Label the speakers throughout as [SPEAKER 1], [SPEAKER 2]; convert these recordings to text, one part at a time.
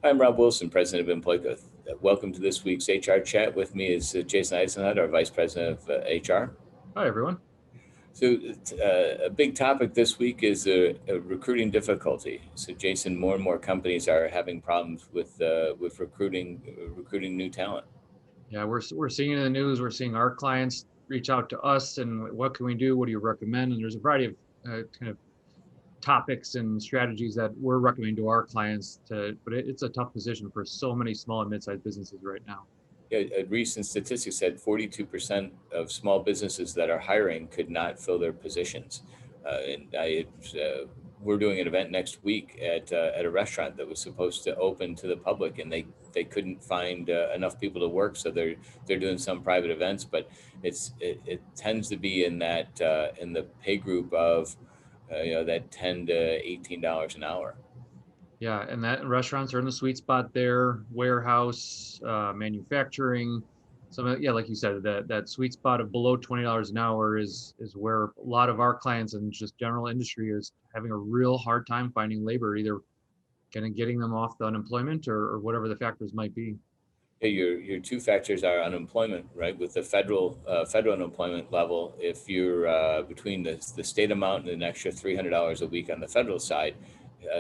[SPEAKER 1] I'm Rob Wilson, President of Employco. Welcome to this week's HR Chat. With me is Jason Eisenhut, our Vice President of HR.
[SPEAKER 2] Hi, everyone.
[SPEAKER 1] So, a big topic this week is recruiting difficulty. So, Jason, more and more companies are having problems with recruiting new talent.
[SPEAKER 2] Yeah, we're seeing it in the news. We're seeing our clients reach out to us, and what can we do? What do you recommend? And there's a variety of kind of topics and strategies that we're recommending to our clients. But it's a tough position for so many small and mid-sized businesses right now.
[SPEAKER 1] A recent statistic said 42% of small businesses that are hiring could not fill their positions. We're doing an event next week at a restaurant that was supposed to open to the public, and they couldn't find enough people to work, so they're doing some private events, but it tends to be in that in the pay group of that $10 to $18 an hour.
[SPEAKER 2] Yeah, and that restaurants are in the sweet spot there. Warehouse, manufacturing, yeah, like you said, that sweet spot of below $20 an hour is where a lot of our clients and just general industry is having a real hard time finding labor, either kind of getting them off the unemployment or whatever the factors might be.
[SPEAKER 1] Yeah, your two factors are unemployment, right? With the federal unemployment level, if you're between the state amount and an extra $300 a week on the federal side,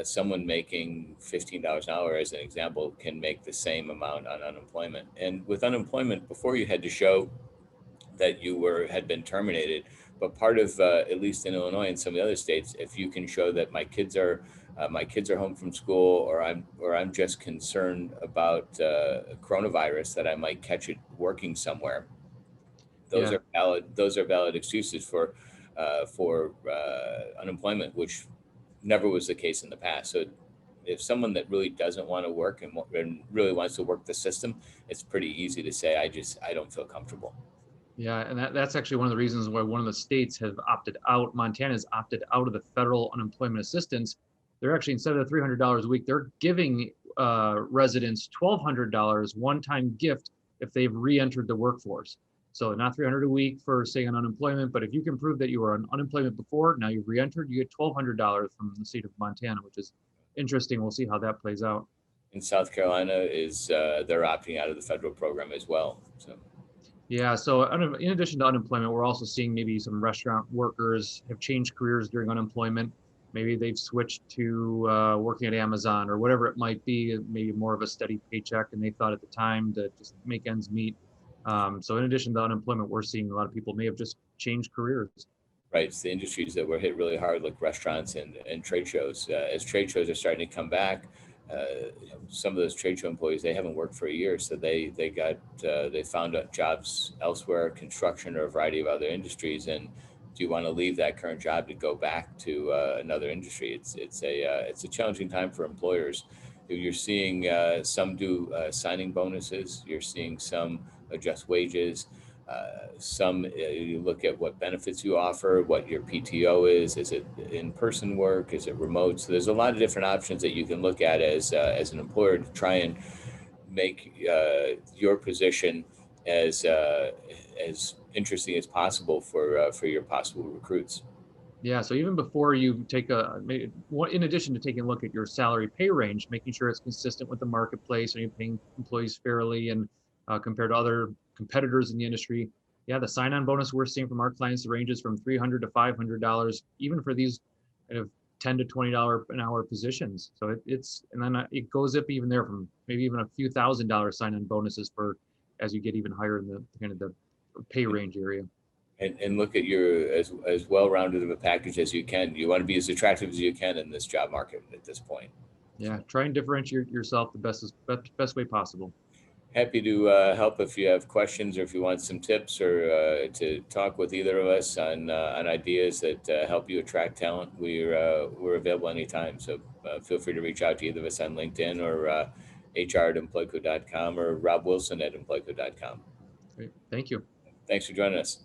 [SPEAKER 1] someone making $15 an hour, as an example, can make the same amount on unemployment. And with unemployment, before you had to show that you had been terminated, but part of at least in Illinois and some of the other states, if you can show that my kids are home from school, or I'm just concerned about coronavirus, that I might catch it working somewhere. Those
[SPEAKER 2] Yeah.
[SPEAKER 1] are valid. Those are valid excuses for unemployment, which never was the case in the past. So, if someone that really doesn't want to work and really wants to work the system, it's pretty easy to say, I don't feel comfortable.
[SPEAKER 2] Yeah, and that's actually one of the reasons why one of the states have opted out. Montana's opted out of the federal unemployment assistance. They're actually, instead of the $300 a week, they're giving residents $1,200 one-time gift if they've re-entered the workforce. So not 300 a week for staying on unemployment, but if you can prove that you were on unemployment before, now you've re-entered, you get $1,200 from the state of Montana, which is interesting. We'll see how that plays out.
[SPEAKER 1] In South Carolina, is they're opting out of the federal program as well. So.
[SPEAKER 2] Yeah, so in addition to unemployment, we're also seeing maybe some restaurant workers have changed careers during unemployment. Maybe they've switched to working at Amazon or whatever it might be, maybe more of a steady paycheck, and they thought at the time to just make ends meet. So in addition to unemployment, we're seeing a lot of people may have just changed careers.
[SPEAKER 1] Right, it's the industries that were hit really hard, like restaurants and trade shows. As trade shows are starting to come back, some of those trade show employees, they haven't worked for a year, so they found jobs elsewhere, construction or a variety of other industries. And do you want to leave that current job to go back to another industry? It's a challenging time for employers. You're seeing some do signing bonuses. You're seeing some adjust wages. Some you look at what benefits you offer, what your PTO is. Is it in-person work? Is it remote? So there's a lot of different options that you can look at as an employer to try and make your position as interesting as possible for your possible recruits.
[SPEAKER 2] Yeah, so even before you take in addition to taking a look at your salary pay range, making sure it's consistent with the marketplace, and you're paying employees fairly and compared to other competitors in the industry. Yeah, the sign-on bonus we're seeing from our clients ranges from $300 to $500, even for these kind of $10 to $20 an hour positions. So and then it goes up even there from maybe even a few $1,000 sign-on bonuses for as you get even higher in the kind of the pay range area.
[SPEAKER 1] And look at your as well-rounded of a package as you can. You want to be as attractive as you can in this job market at this point.
[SPEAKER 2] Yeah, try and differentiate yourself the best way possible.
[SPEAKER 1] Happy to help if you have questions or if you want some tips or to talk with either of us on ideas that help you attract talent. We're available anytime. So feel free to reach out to either of us on LinkedIn or hr@employco.com or Rob Wilson at employco.com.
[SPEAKER 2] Great. Thank you.
[SPEAKER 1] Thanks for joining us.